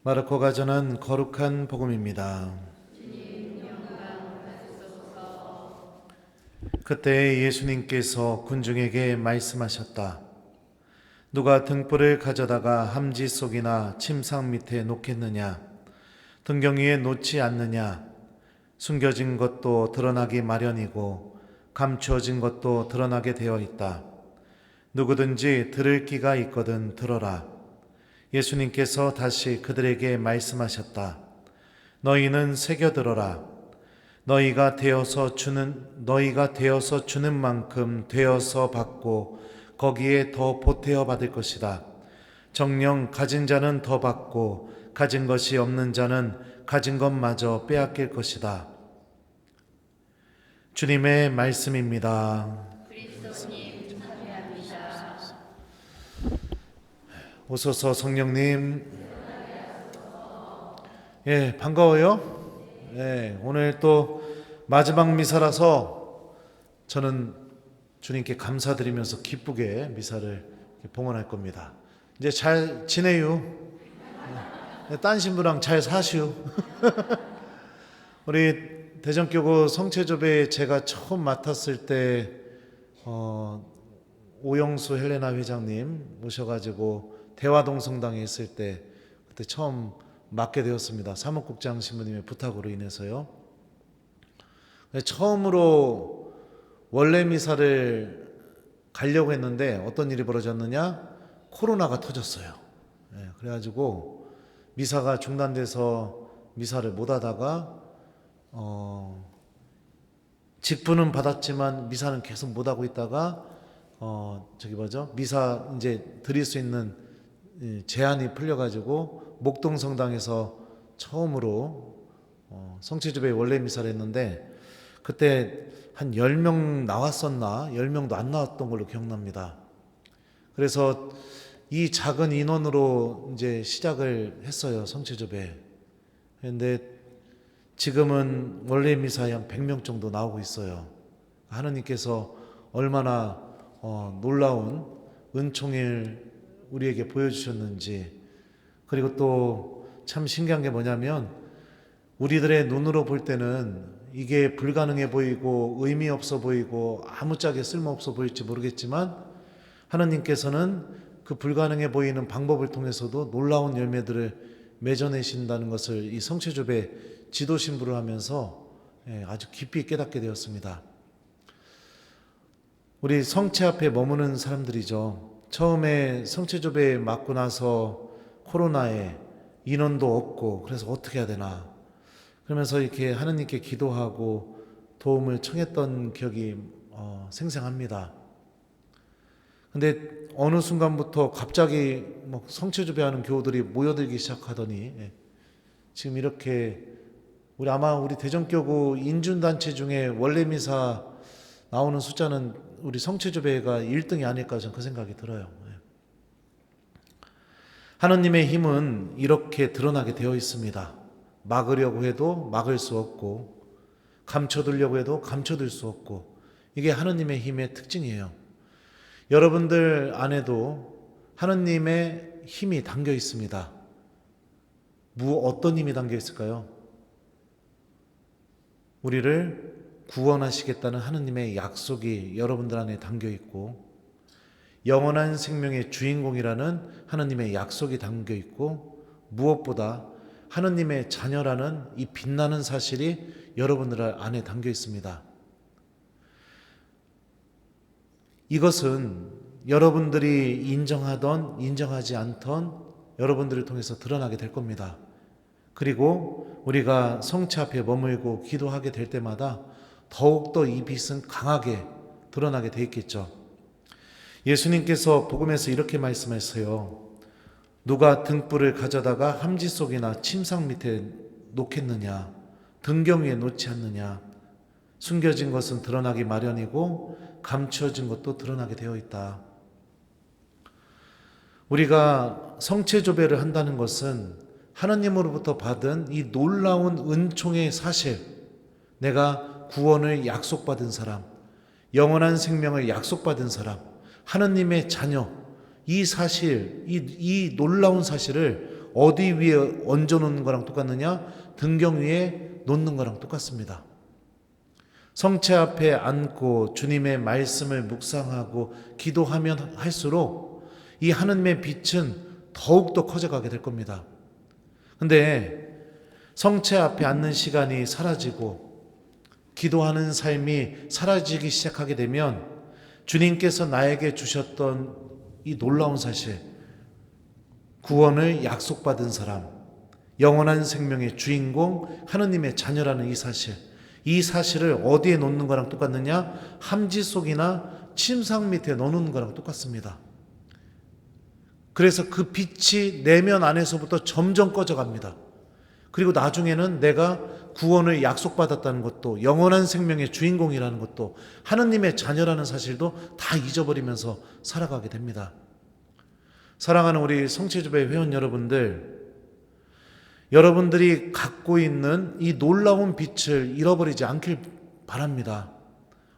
마르코가 전한 거룩한 복음입니다. 그때 예수님께서 군중에게 말씀하셨다. 누가 등불을 가져다가 함지 속이나 침상 밑에 놓겠느냐? 등경 위에 놓지 않느냐? 숨겨진 것도 드러나기 마련이고 감추어진 것도 드러나게 되어 있다. 누구든지 들을 귀가 있거든 들어라. 예수님께서 다시 그들에게 말씀하셨다. 너희는 새겨들어라. 너희가 되어서 주는 만큼 되어서 받고 거기에 더 보태어 받을 것이다. 정녕 가진 자는 더 받고 가진 것이 없는 자는 가진 것마저 빼앗길 것이다. 주님의 말씀입니다. 그리스도님 찬양합니다. 오소서 성령님. 예, 반가워요. 예, 오늘 또 마지막 미사라서 저는 주님께 감사드리면서 기쁘게 미사를 봉헌할 겁니다. 이제 잘 지내요. 딴 신부랑 잘 사시오. 우리 대전교구 성체조배 제가 처음 맡았을 때 오영수 헬레나 회장님 모셔가지고 대화동 성당에 있을 때 그때 처음 맡게 되었습니다. 사무국장 신부님의 부탁으로 인해서요. 처음으로 원래 미사를 가려고 했는데 어떤 일이 벌어졌느냐? 코로나가 터졌어요. 그래가지고 미사가 중단돼서 미사를 못 하다가 직분은 받았지만 미사는 계속 못 하고 있다가 미사 이제 드릴 수 있는 제한이 풀려가지고 목동 성당에서 처음으로 성체조배 원래 미사를 했는데 그때 한 10명 나왔었나 10명도 안 나왔던 걸로 기억납니다. 그래서 이 작은 인원으로 이제 시작을 했어요, 성체조배. 그런데 지금은 원래 미사에 한 100명 정도 나오고 있어요. 하느님께서 얼마나 놀라운 은총을 우리에게 보여주셨는지. 그리고 또 참 신기한 게 뭐냐면 우리들의 눈으로 볼 때는 이게 불가능해 보이고 의미 없어 보이고 아무짝에 쓸모없어 보일지 모르겠지만 하느님께서는 그 불가능해 보이는 방법을 통해서도 놀라운 열매들을 맺어내신다는 것을 이 성체조배 지도 신부를 하면서 아주 깊이 깨닫게 되었습니다. 우리 성체 앞에 머무는 사람들이죠. 처음에 성체조배 맞고 나서 코로나에 인원도 없고 그래서 어떻게 해야 되나 그러면서 이렇게 하느님께 기도하고 도움을 청했던 기억이 생생합니다. 근데 어느 순간부터 갑자기 성체조배하는 교우들이 모여들기 시작하더니 지금 이렇게 우리 대전교구 인준단체 중에 원래 미사 나오는 숫자는 우리 성체조배가 1등이 아닐까 저는 그 생각이 들어요. 하느님의 힘은 이렇게 드러나게 되어 있습니다. 막으려고 해도 막을 수 없고 감춰두려고 해도 감춰둘 수 없고 이게 하느님의 힘의 특징이에요. 여러분들 안에도 하느님의 힘이 담겨 있습니다. 어떤 힘이 담겨 있을까요? 우리를 구원하시겠다는 하느님의 약속이 여러분들 안에 담겨 있고 영원한 생명의 주인공이라는 하느님의 약속이 담겨 있고 무엇보다 하느님의 자녀라는 이 빛나는 사실이 여러분들 안에 담겨 있습니다. 이것은 여러분들이 인정하던 인정하지 않던 여러분들을 통해서 드러나게 될 겁니다. 그리고 우리가 성체 앞에 머물고 기도하게 될 때마다 더욱더 이 빛은 강하게 드러나게 돼 있겠죠. 예수님께서 복음에서 이렇게 말씀하셨어요. 누가 등불을 가져다가 함지 속이나 침상 밑에 놓겠느냐? 등경 위에 놓지 않느냐? 숨겨진 것은 드러나기 마련이고 감추어진 것도 드러나게 되어 있다. 우리가 성체조배를 한다는 것은 하나님으로부터 받은 이 놀라운 은총의 사실, 내가 구원을 약속받은 사람, 영원한 생명을 약속받은 사람, 하나님의 자녀, 이 사실, 이 놀라운 사실을 어디 위에 얹어놓는 거랑 똑같느냐? 등경 위에 놓는 거랑 똑같습니다. 성체 앞에 앉고 주님의 말씀을 묵상하고 기도하면 할수록 이 하느님의 빛은 더욱더 커져가게 될 겁니다. 근데 성체 앞에 앉는 시간이 사라지고 기도하는 삶이 사라지기 시작하게 되면 주님께서 나에게 주셨던 이 놀라운 사실, 구원을 약속받은 사람, 영원한 생명의 주인공 하느님의 자녀라는 이 사실을 어디에 놓는 거랑 똑같느냐? 함지 속이나 침상 밑에 놓는 거랑 똑같습니다. 그래서 그 빛이 내면 안에서부터 점점 꺼져갑니다. 그리고 나중에는 내가 구원을 약속받았다는 것도, 영원한 생명의 주인공이라는 것도, 하느님의 자녀라는 사실도 다 잊어버리면서 살아가게 됩니다. 사랑하는 우리 성체주배 회원 여러분들이 갖고 있는 이 놀라운 빛을 잃어버리지 않길 바랍니다.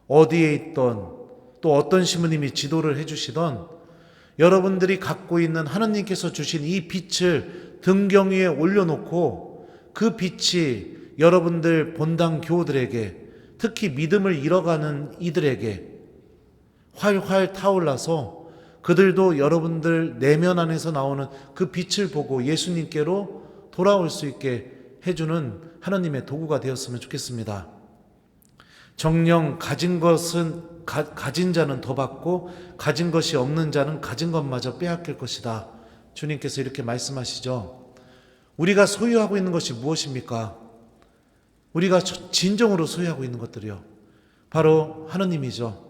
어디에 있던, 또 어떤 신부님이 지도를 해주시던 여러분들이 갖고 있는 하느님께서 주신 이 빛을 등경 위에 올려놓고 그 빛이 여러분들 본당 교우들에게, 특히 믿음을 잃어가는 이들에게 활활 타올라서 그들도 여러분들 내면 안에서 나오는 그 빛을 보고 예수님께로 돌아올 수 있게 해주는 하나님의 도구가 되었으면 좋겠습니다. 정녕 가진 것은 가진 자는 더 받고 가진 것이 없는 자는 가진 것마저 빼앗길 것이다. 주님께서 이렇게 말씀하시죠. 우리가 소유하고 있는 것이 무엇입니까? 우리가 진정으로 소유하고 있는 것들이요, 바로 하느님이죠.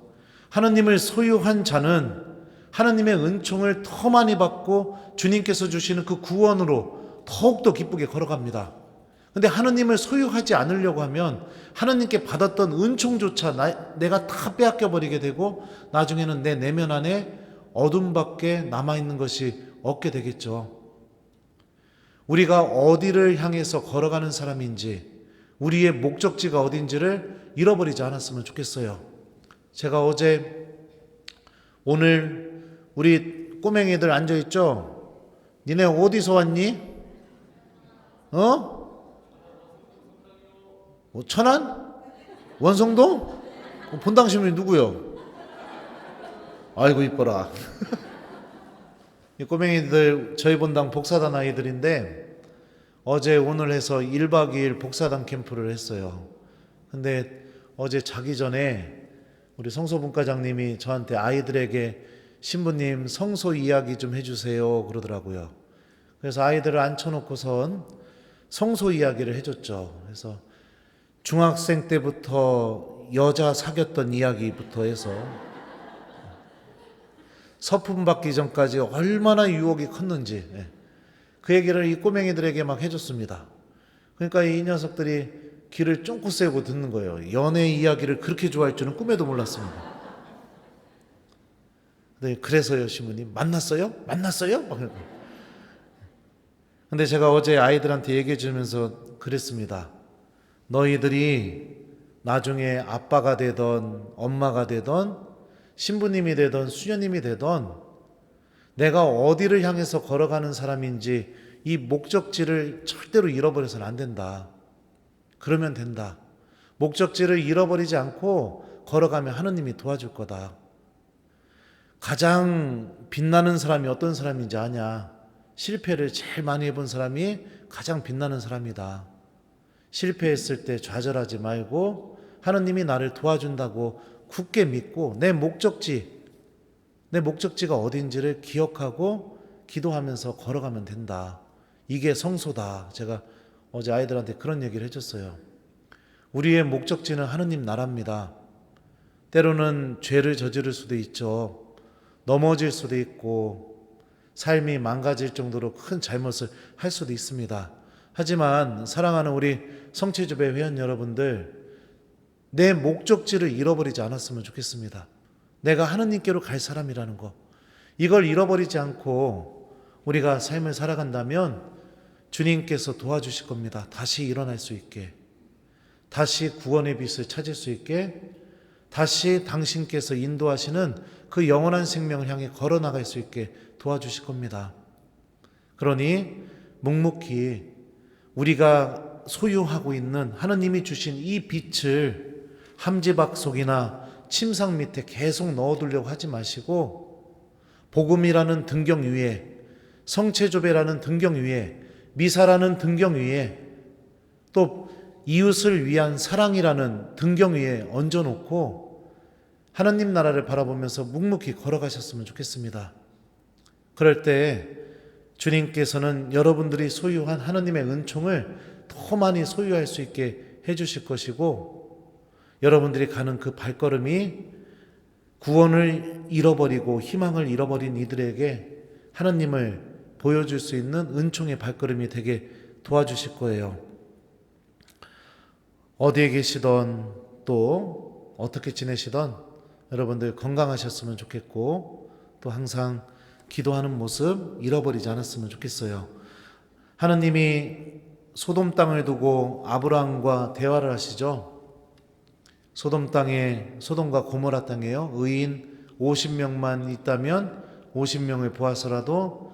하느님을 소유한 자는 하느님의 은총을 더 많이 받고 주님께서 주시는 그 구원으로 더욱더 기쁘게 걸어갑니다. 근데 하느님을 소유하지 않으려고 하면 하느님께 받았던 은총조차 내가 다 빼앗겨버리게 되고 나중에는 내 내면 안에 어둠밖에 남아있는 것이 없게 되겠죠. 우리가 어디를 향해서 걸어가는 사람인지, 우리의 목적지가 어딘지를 잃어버리지 않았으면 좋겠어요. 제가 오늘 우리 꼬맹이들 앉아있죠? 니네 어디서 왔니? 천안? 원성동? 본당 신부님 누구요? 아이고 이뻐라. 이 꼬맹이들 저희 본당 복사단 아이들인데 어제 오늘 해서 1박 2일 복사단 캠프를 했어요. 근데 어제 자기 전에 우리 성소분과장님이 저한테 아이들에게 신부님 성소 이야기 좀 해주세요 그러더라고요. 그래서 아이들을 앉혀놓고선 성소 이야기를 해줬죠. 그래서 중학생 때부터 여자 사귀었던 이야기부터 해서 서품 받기 전까지 얼마나 유혹이 컸는지 그 얘기를 이 꼬맹이들에게 막 해줬습니다. 그러니까 이 녀석들이 귀를 쫑긋 세우고 듣는 거예요. 연애 이야기를 그렇게 좋아할 줄은 꿈에도 몰랐습니다. 네, 그래서요 신부님 만났어요? 근데 제가 어제 아이들한테 얘기해 주면서 그랬습니다. 너희들이 나중에 아빠가 되던 엄마가 되던 신부님이 되던 수녀님이 되던 내가 어디를 향해서 걸어가는 사람인지 이 목적지를 절대로 잃어버려서는 안 된다. 그러면 된다. 목적지를 잃어버리지 않고 걸어가면 하느님이 도와줄 거다. 가장 빛나는 사람이 어떤 사람인지 아냐? 실패를 제일 많이 해본 사람이 가장 빛나는 사람이다. 실패했을 때 좌절하지 말고 하느님이 나를 도와준다고 굳게 믿고 내 목적지가 어딘지를 기억하고 기도하면서 걸어가면 된다. 이게 성소다. 제가 어제 아이들한테 그런 얘기를 해줬어요. 우리의 목적지는 하느님 나라입니다. 때로는 죄를 저지를 수도 있죠. 넘어질 수도 있고 삶이 망가질 정도로 큰 잘못을 할 수도 있습니다. 하지만 사랑하는 우리 성체주배 회원 여러분들, 내 목적지를 잃어버리지 않았으면 좋겠습니다. 내가 하느님께로 갈 사람이라는 거, 이걸 잃어버리지 않고 우리가 삶을 살아간다면 주님께서 도와주실 겁니다. 다시 일어날 수 있게, 다시 구원의 빛을 찾을 수 있게, 다시 당신께서 인도하시는 그 영원한 생명을 향해 걸어나갈 수 있게 도와주실 겁니다. 그러니 묵묵히 우리가 소유하고 있는 하느님이 주신 이 빛을 함지박 속이나 침상 밑에 계속 넣어두려고 하지 마시고 복음이라는 등경 위에, 성체조배라는 등경 위에, 미사라는 등경 위에, 또 이웃을 위한 사랑이라는 등경 위에 얹어놓고 하나님 나라를 바라보면서 묵묵히 걸어가셨으면 좋겠습니다. 그럴 때 주님께서는 여러분들이 소유한 하나님의 은총을 더 많이 소유할 수 있게 해주실 것이고, 여러분들이 가는 그 발걸음이 구원을 잃어버리고 희망을 잃어버린 이들에게 하나님을 보여줄 수 있는 은총의 발걸음이 되게 도와주실 거예요. 어디에 계시던 또 어떻게 지내시던 여러분들 건강하셨으면 좋겠고, 또 항상 기도하는 모습 잃어버리지 않았으면 좋겠어요. 하나님이 소돔 땅을 두고 아브라함과 대화를 하시죠. 소돔 땅에, 소돔과 고모라 땅에요, 의인 50명만 있다면 50명을 보아서라도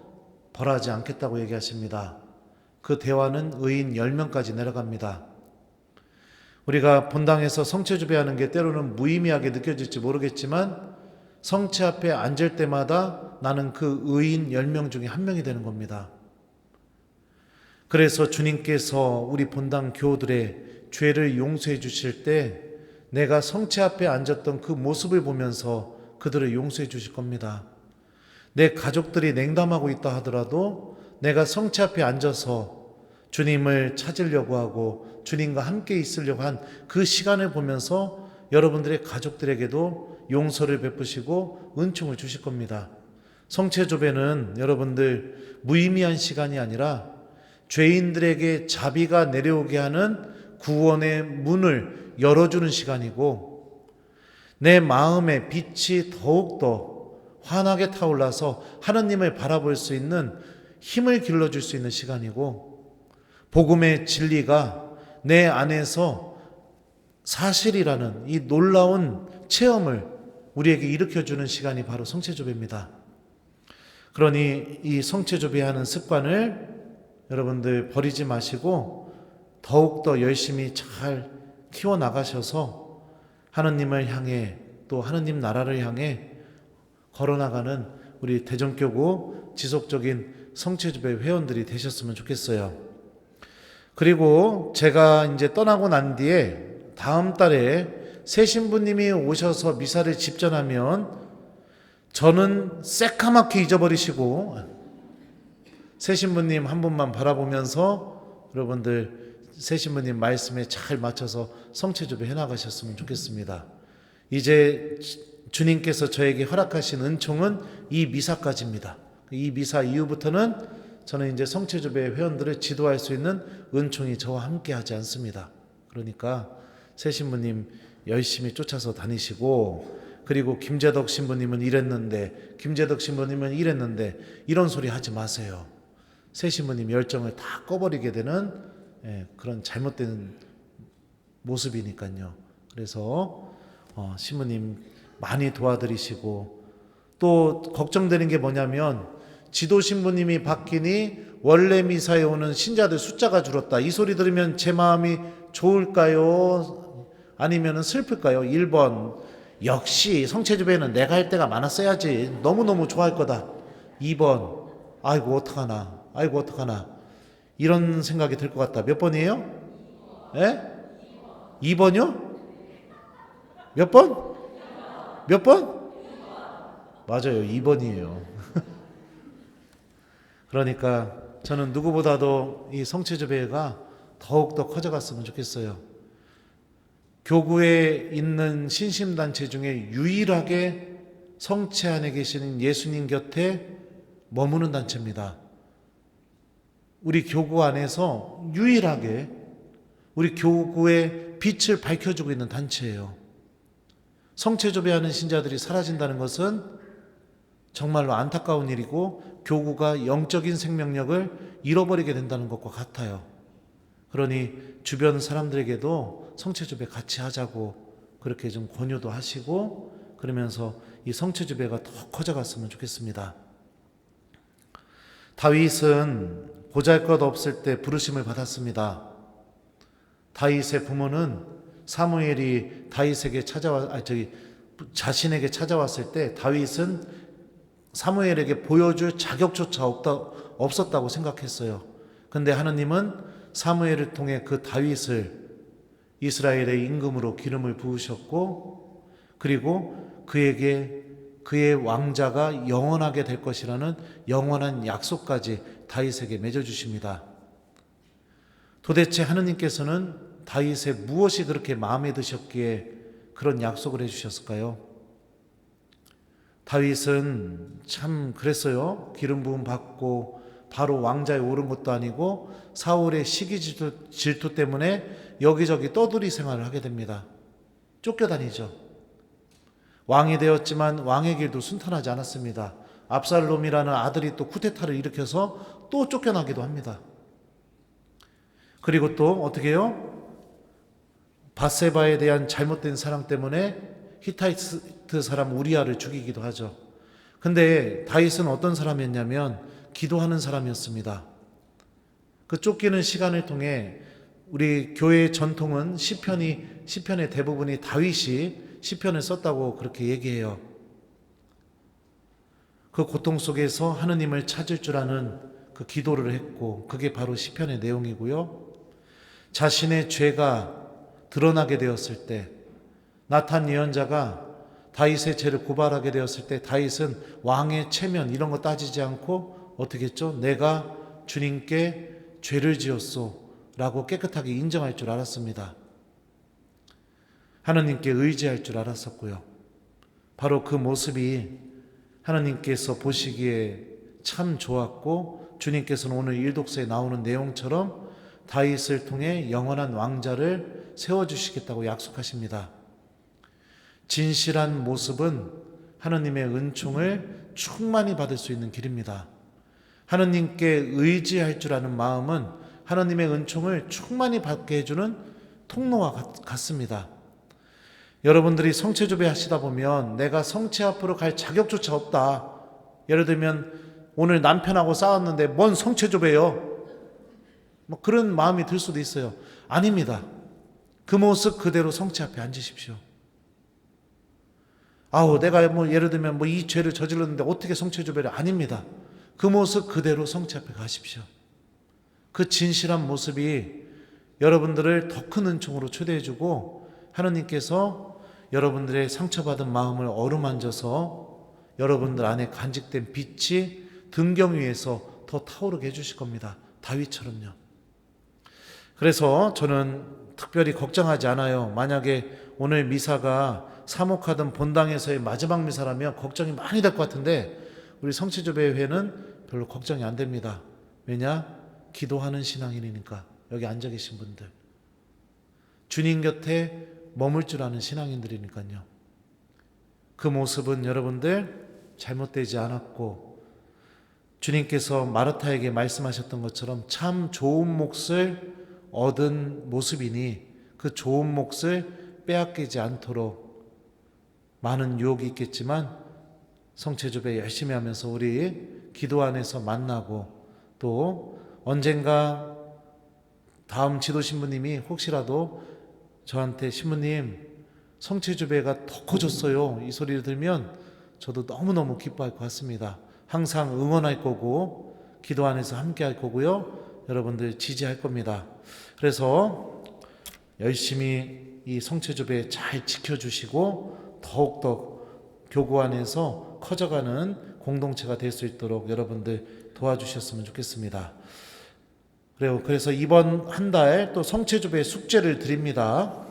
벌하지 않겠다고 얘기하십니다. 그 대화는 의인 10명까지 내려갑니다. 우리가 본당에서 성체주배하는 게 때로는 무의미하게 느껴질지 모르겠지만 성체 앞에 앉을 때마다 나는 그 의인 10명 중에 한 명이 되는 겁니다. 그래서 주님께서 우리 본당 교우들의 죄를 용서해 주실 때 내가 성체 앞에 앉았던 그 모습을 보면서 그들을 용서해 주실 겁니다. 내 가족들이 냉담하고 있다 하더라도 내가 성체 앞에 앉아서 주님을 찾으려고 하고 주님과 함께 있으려고 한 그 시간을 보면서 여러분들의 가족들에게도 용서를 베푸시고 은총을 주실 겁니다. 성체조배는 여러분들 무의미한 시간이 아니라 죄인들에게 자비가 내려오게 하는 구원의 문을 열어주는 시간이고, 내 마음의 빛이 더욱더 환하게 타올라서 하나님을 바라볼 수 있는 힘을 길러줄 수 있는 시간이고, 복음의 진리가 내 안에서 사실이라는 이 놀라운 체험을 우리에게 일으켜주는 시간이 바로 성체조배입니다. 그러니 이 성체조배하는 습관을 여러분들 버리지 마시고 더욱더 열심히 잘 키워나가셔서 하나님을 향해, 또 하나님 나라를 향해 걸어나가는 우리 대전교구 지속적인 성체조배 회원들이 되셨으면 좋겠어요. 그리고 제가 이제 떠나고 난 뒤에 다음 달에 새 신부님이 오셔서 미사를 집전하면 저는 새까맣게 잊어버리시고 새 신부님 한 분만 바라보면서 여러분들 새 신부님 말씀에 잘 맞춰서 성체조배 해나가셨으면 좋겠습니다. 이제 주님께서 저에게 허락하신 은총은 이 미사까지입니다. 이 미사 이후부터는 저는 이제 성체조배 회원들을 지도할 수 있는 은총이 저와 함께 하지 않습니다. 그러니까 새 신부님 열심히 쫓아서 다니시고, 그리고 김재덕 신부님은 이랬는데, 김재덕 신부님은 이랬는데, 이런 소리 하지 마세요. 새 신부님 열정을 다 꺼버리게 되는 그런 잘못된 모습이니까요. 그래서 신부님 많이 도와드리시고, 또 걱정되는 게 뭐냐면 지도 신부님이 바뀌니 원래 미사에 오는 신자들 숫자가 줄었다. 이 소리 들으면 제 마음이 좋을까요? 아니면 슬플까요? 1번, 역시 성체조배는 내가 할 때가 많았어야지. 너무너무 좋아할 거다. 2번, 아이고 어떡하나. 이런 생각이 들 것 같다. 몇 번이에요? 예? 2번이요? 몇 번? 몇 번? 맞아요. 2번이에요. 그러니까 저는 누구보다도 이 성체조배가 더욱더 커져갔으면 좋겠어요. 교구에 있는 신심단체 중에 유일하게 성체 안에 계시는 예수님 곁에 머무는 단체입니다. 우리 교구 안에서 유일하게 우리 교구의 빛을 밝혀주고 있는 단체예요. 성체조배하는 신자들이 사라진다는 것은 정말로 안타까운 일이고 교구가 영적인 생명력을 잃어버리게 된다는 것과 같아요. 그러니 주변 사람들에게도 성체조배 같이 하자고 그렇게 좀 권유도 하시고, 그러면서 이 성체조배가 더 커져갔으면 좋겠습니다. 다윗은 보잘것없을 때 부르심을 받았습니다. 다윗의 부모는 사무엘이 다윗에게 자신에게 찾아왔을 때 다윗은 사무엘에게 보여줄 자격조차 없었다고 생각했어요. 근데 하느님은 사무엘을 통해 그 다윗을 이스라엘의 임금으로 기름을 부으셨고, 그리고 그에게 그의 왕자가 영원하게 될 것이라는 영원한 약속까지 다윗에게 맺어주십니다. 도대체 하느님께서는 다윗의 무엇이 그렇게 마음에 드셨기에 그런 약속을 해주셨을까요? 다윗은 참 그랬어요. 기름 부음 받고 바로 왕자에 오른 것도 아니고 사울의 시기 질투 때문에 여기저기 떠돌이 생활을 하게 됩니다. 쫓겨다니죠. 왕이 되었지만 왕의 길도 순탄하지 않았습니다. 압살롬이라는 아들이 또 쿠데타를 일으켜서 또 쫓겨나기도 합니다. 그리고 또 어떻게 해요? 밧세바에 대한 잘못된 사랑 때문에 히타이트 사람 우리아를 죽이기도 하죠. 근데 다윗은 어떤 사람이었냐면 기도하는 사람이었습니다. 그 쫓기는 시간을 통해 우리 교회의 전통은 시편의 대부분이 다윗이 시편을 썼다고 그렇게 얘기해요. 그 고통 속에서 하느님을 찾을 줄 아는 그 기도를 했고, 그게 바로 시편의 내용이고요. 자신의 죄가 드러나게 되었을 때, 나탄 예언자가 다윗의 죄를 고발하게 되었을 때 다윗은 왕의 체면 이런 거 따지지 않고 어떻게 했죠? 내가 주님께 죄를 지었소 라고 깨끗하게 인정할 줄 알았습니다. 하나님께 의지할 줄 알았었고요. 바로 그 모습이 하나님께서 보시기에 참 좋았고, 주님께서는 오늘 일독서에 나오는 내용처럼 다윗을 통해 영원한 왕자를 세워주시겠다고 약속하십니다. 진실한 모습은 하나님의 은총을 충만히 받을 수 있는 길입니다. 하나님께 의지할 줄 아는 마음은 하나님의 은총을 충만히 받게 해주는 통로와 같습니다. 여러분들이 성체조배 하시다 보면 내가 성체 앞으로 갈 자격조차 없다. 예를 들면 오늘 남편하고 싸웠는데 뭔 성체조배요? 뭐 그런 마음이 들 수도 있어요. 아닙니다. 그 모습 그대로 성체 앞에 앉으십시오. 내가 예를 들면 이 죄를 저질렀는데 어떻게 성체조배를? 아닙니다. 그 모습 그대로 성체 앞에 가십시오. 그 진실한 모습이 여러분들을 더 큰 은총으로 초대해주고, 하나님께서 여러분들의 상처받은 마음을 어루만져서 여러분들 안에 간직된 빛이 등경 위에서 더 타오르게 해주실 겁니다. 다윗처럼요. 그래서 저는 특별히 걱정하지 않아요. 만약에 오늘 미사가 사목하던 본당에서의 마지막 미사라면 걱정이 많이 될 것 같은데, 우리 성체조배회는 별로 걱정이 안 됩니다. 왜냐? 기도하는 신앙인이니까. 여기 앉아 계신 분들, 주님 곁에 머물 줄 아는 신앙인들이니까요. 그 모습은 여러분들 잘못되지 않았고, 주님께서 마르타에게 말씀하셨던 것처럼 참 좋은 몫을 얻은 모습이니 그 좋은 몫을 빼앗기지 않도록, 많은 유혹이 있겠지만 성체조배 열심히 하면서 우리 기도 안에서 만나고, 또 언젠가 다음 지도 신부님이 혹시라도 저한테 신부님 성체조배가 더 커졌어요 이 소리를 들면 저도 너무너무 기뻐할 것 같습니다. 항상 응원할 거고 기도 안에서 함께 할 거고요. 여러분들 지지할 겁니다. 그래서 열심히 이 성체조배 잘 지켜주시고 더욱더 교구 안에서 커져가는 공동체가 될 수 있도록 여러분들 도와주셨으면 좋겠습니다. 그래서 이번 한 달 또 성체조배 숙제를 드립니다.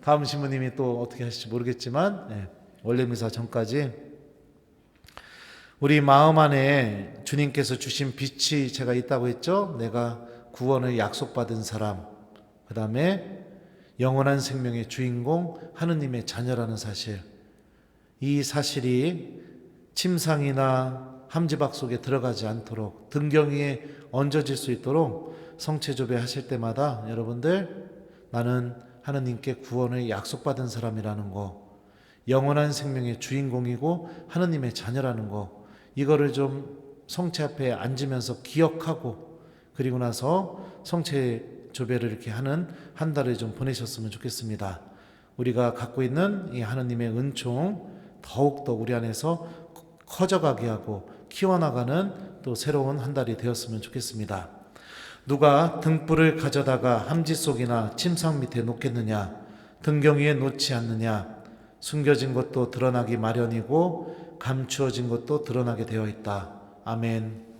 다음 신부님이 또 어떻게 하실지 모르겠지만 원래 미사 전까지 우리 마음 안에 주님께서 주신 빛이 제가 있다고 했죠. 내가 구원을 약속받은 사람, 그 다음에 영원한 생명의 주인공 하느님의 자녀라는 사실, 이 사실이 침상이나 함지박 속에 들어가지 않도록 등경 위에 얹어질 수 있도록 성체조배 하실 때마다 여러분들, 나는 하느님께 구원을 약속받은 사람이라는 거, 영원한 생명의 주인공이고 하느님의 자녀라는 거, 이거를 좀 성체 앞에 앉으면서 기억하고 그리고 나서 성체 조배를 이렇게 하는 한 달을 좀 보내셨으면 좋겠습니다. 우리가 갖고 있는 이 하느님의 은총 더욱더 우리 안에서 커져가게 하고 키워나가는 또 새로운 한 달이 되었으면 좋겠습니다. 누가 등불을 가져다가 함지 속이나 침상 밑에 놓겠느냐? 등경 위에 놓지 않느냐? 숨겨진 것도 드러나기 마련이고 감추어진 것도 드러나게 되어 있다. 아멘.